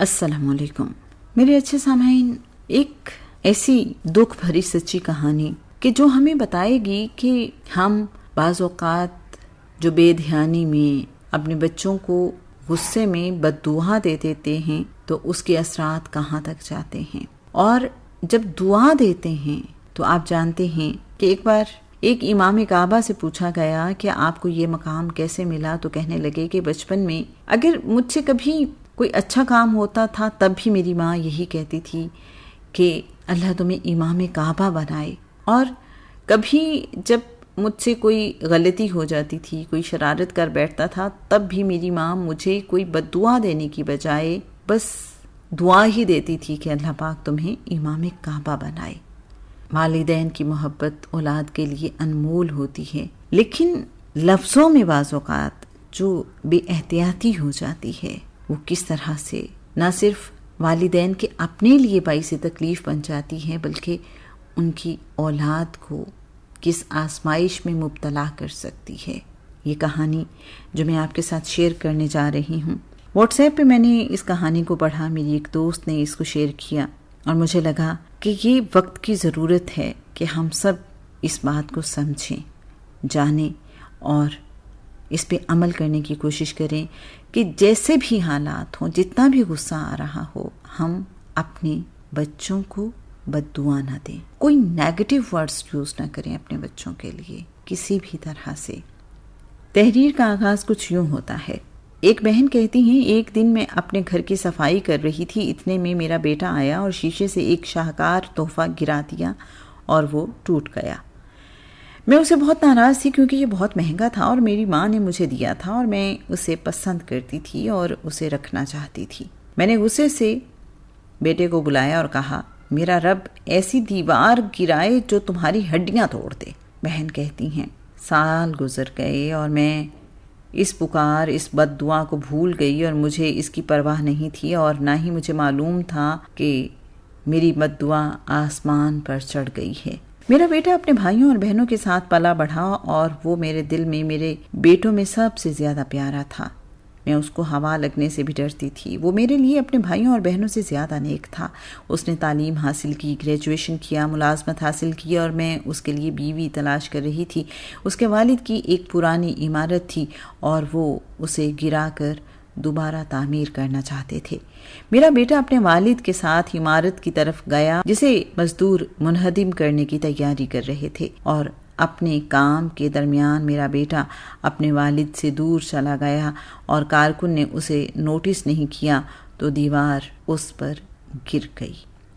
السلام علیکم میرے اچھے سامعین، ایک ایسی دکھ بھری سچی کہانی کہ جو ہمیں بتائے گی کہ ہم بعض اوقات جو بے دھیانی میں اپنے بچوں کو غصے میں بد دعا دے دیتے ہیں تو اس کے اثرات کہاں تک جاتے ہیں، اور جب دعا دیتے ہیں تو آپ جانتے ہیں کہ ایک بار ایک امام کعبہ سے پوچھا گیا کہ آپ کو یہ مقام کیسے ملا، تو کہنے لگے کہ بچپن میں اگر مجھ سے کبھی کوئی اچھا کام ہوتا تھا تب بھی میری ماں یہی کہتی تھی کہ اللہ تمہیں امام کعبہ بنائے، اور کبھی جب مجھ سے کوئی غلطی ہو جاتی تھی، کوئی شرارت کر بیٹھتا تھا، تب بھی میری ماں مجھے کوئی بد دعا دینے کی بجائے بس دعا ہی دیتی تھی کہ اللہ پاک تمہیں امام کعبہ بنائے۔ والدین کی محبت اولاد کے لیے انمول ہوتی ہے، لیکن لفظوں میں بعض اوقات جو بے احتیاطی ہو جاتی ہے وہ کس طرح سے نہ صرف والدین کے اپنے لیے باعث تکلیف بن جاتی ہے، بلکہ ان کی اولاد کو کس آزمائش میں مبتلا کر سکتی ہے۔ یہ کہانی جو میں آپ کے ساتھ شیئر کرنے جا رہی ہوں، واٹس ایپ پہ میں نے اس کہانی کو پڑھا، میری ایک دوست نے اس کو شیئر کیا اور مجھے لگا کہ یہ وقت کی ضرورت ہے کہ ہم سب اس بات کو سمجھیں، جانیں اور اس پہ عمل کرنے کی کوشش کریں کہ جیسے بھی حالات ہوں، جتنا بھی غصہ آ رہا ہو، ہم اپنے بچوں کو بد دعا نہ دیں، کوئی نیگیٹو ورڈز یوز نہ کریں اپنے بچوں کے لیے کسی بھی طرح سے۔ تحریر کا آغاز کچھ یوں ہوتا ہے۔ ایک بہن کہتی ہیں، ایک دن میں اپنے گھر کی صفائی کر رہی تھی، اتنے میں میرا بیٹا آیا اور شیشے سے ایک شاہکار تحفہ گرا دیا اور وہ ٹوٹ گیا۔ میں اسے بہت ناراض تھی کیونکہ یہ بہت مہنگا تھا اور میری ماں نے مجھے دیا تھا اور میں اسے پسند کرتی تھی اور اسے رکھنا چاہتی تھی۔ میں نے غصے سے بیٹے کو بلایا اور کہا، میرا رب ایسی دیوار گرائے جو تمہاری ہڈیاں توڑ دے۔ بہن کہتی ہیں، سال گزر گئے اور میں اس پکار، اس بد دعا کو بھول گئی اور مجھے اس کی پرواہ نہیں تھی، اور نہ ہی مجھے معلوم تھا کہ میری بد دعا آسمان پر چڑھ گئی ہے۔ میرا بیٹا اپنے بھائیوں اور بہنوں کے ساتھ پلا بڑھا اور وہ میرے دل میں میرے بیٹوں میں سب سے زیادہ پیارا تھا۔ میں اس کو ہوا لگنے سے بھی ڈرتی تھی۔ وہ میرے لیے اپنے بھائیوں اور بہنوں سے زیادہ نیک تھا۔ اس نے تعلیم حاصل کی، گریجویشن کیا، ملازمت حاصل کی اور میں اس کے لیے بیوی تلاش کر رہی تھی۔ اس کے والد کی ایک پرانی عمارت تھی اور وہ اسے گرا کر دوبارہ تعمیر کرنا چاہتے تھے۔ میرا بیٹا اپنے والد کے ساتھ عمارت کی طرف گیا جسے مزدور منہدم کرنے کی تیاری کر رہے تھے، اور اپنے کام کے درمیان میرا بیٹا اپنے والد سے دور چلا گیا اور کارکن نے اسے نوٹس نہیں کیا تو دیوار اس پر گر گئی۔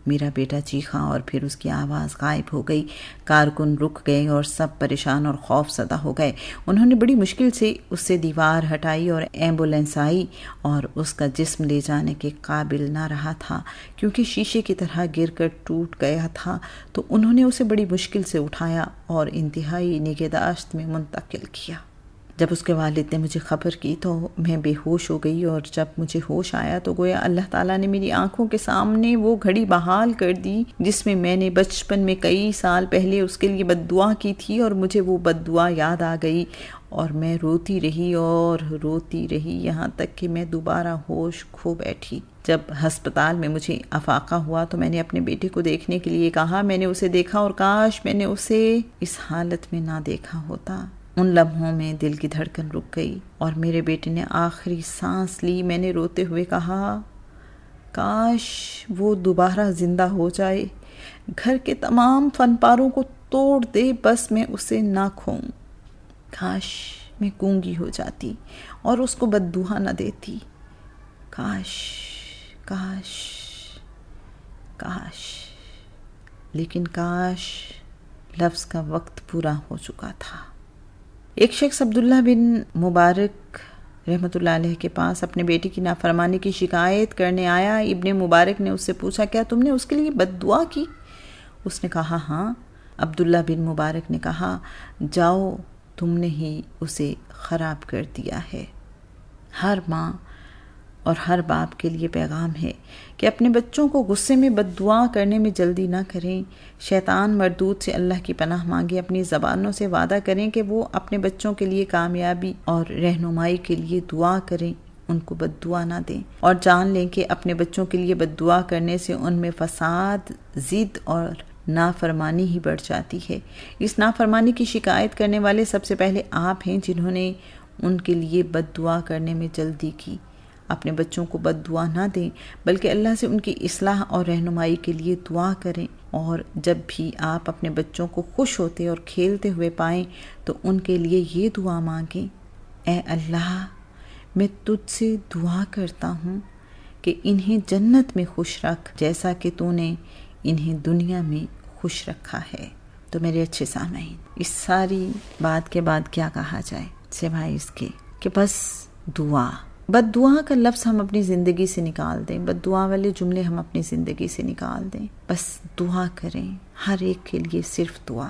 میرا بیٹا چیخا اور پھر اس کی آواز غائب ہو گئی۔ کارکن رک گئے اور سب پریشان اور خوف زدہ ہو گئے۔ انہوں نے بڑی مشکل سے اس سے دیوار ہٹائی اور ایمبولینس آئی اور اس کا جسم لے جانے کے قابل نہ رہا تھا کیونکہ شیشے کی طرح گر کر ٹوٹ گیا تھا، تو انہوں نے اسے بڑی مشکل سے اٹھایا اور انتہائی نگہداشت میں منتقل کیا۔ جب اس کے والد نے مجھے خبر کی تو میں بے ہوش ہو گئی، اور جب مجھے ہوش آیا تو گویا اللہ تعالیٰ نے میری آنکھوں کے سامنے وہ گھڑی بحال کر دی جس میں نے بچپن میں کئی سال پہلے اس کے لیے بد دعا کی تھی، اور مجھے وہ بد دعا یاد آ گئی اور میں روتی رہی اور روتی رہی یہاں تک کہ میں دوبارہ ہوش کھو بیٹھی۔ جب ہسپتال میں مجھے افاقہ ہوا تو میں نے اپنے بیٹے کو دیکھنے کے لیے کہا، میں نے اسے دیکھا اور کاش میں نے اسے اس حالت میں نہ دیکھا ہوتا۔ ان لمحوں میں دل کی دھڑکن رک گئی اور میرے بیٹے نے آخری سانس لی۔ میں نے روتے ہوئے کہا، کاش وہ دوبارہ زندہ ہو جائے، گھر کے تمام فن پاروں کو توڑ دے، بس میں اسے نہ کھوؤں۔ کاش میں گونگی ہو جاتی اور اس کو بد دعا نہ دیتی۔ کاش کاش کاش، لیکن کاش لفظ کا وقت پورا ہو چکا تھا۔ ایک شخص عبداللہ بن مبارک رحمۃ اللہ علیہ کے پاس اپنے بیٹے کی نافرمانی کی شکایت کرنے آیا۔ ابن مبارک نے اس سے پوچھا، کیا تم نے اس کے لیے بد دعا کی؟ اس نے کہا، ہاں۔ عبداللہ بن مبارک نے کہا، جاؤ، تم نے ہی اسے خراب کر دیا ہے۔ ہر ماں اور ہر باپ کے لیے پیغام ہے کہ اپنے بچوں کو غصے میں بد دعا کرنے میں جلدی نہ کریں۔ شیطان مردود سے اللہ کی پناہ مانگیں، اپنی زبانوں سے وعدہ کریں کہ وہ اپنے بچوں کے لیے کامیابی اور رہنمائی کے لیے دعا کریں، ان کو بد دعا نہ دیں، اور جان لیں کہ اپنے بچوں کے لیے بد دعا کرنے سے ان میں فساد، ضد اور نافرمانی ہی بڑھ جاتی ہے۔ اس نافرمانی کی شکایت کرنے والے سب سے پہلے آپ ہیں، جنہوں نے ان کے لیے بد دعا کرنے میں جلدی کی۔ اپنے بچوں کو بد دعا نہ دیں، بلکہ اللہ سے ان کی اصلاح اور رہنمائی کے لیے دعا کریں، اور جب بھی آپ اپنے بچوں کو خوش ہوتے اور کھیلتے ہوئے پائیں تو ان کے لیے یہ دعا مانگیں: اے اللہ، میں تجھ سے دعا کرتا ہوں کہ انہیں جنت میں خوش رکھ جیسا کہ تو نے انہیں دنیا میں خوش رکھا ہے۔ تو میرے اچھے سامعین، اس ساری بات کے بعد کیا کہا جائے سوائے اس کے کہ بس دعا، بد دعا کا لفظ ہم اپنی زندگی سے نکال دیں، بد دعا والے جملے ہم اپنی زندگی سے نکال دیں، بس دعا کریں، ہر ایک کے لیے صرف دعا۔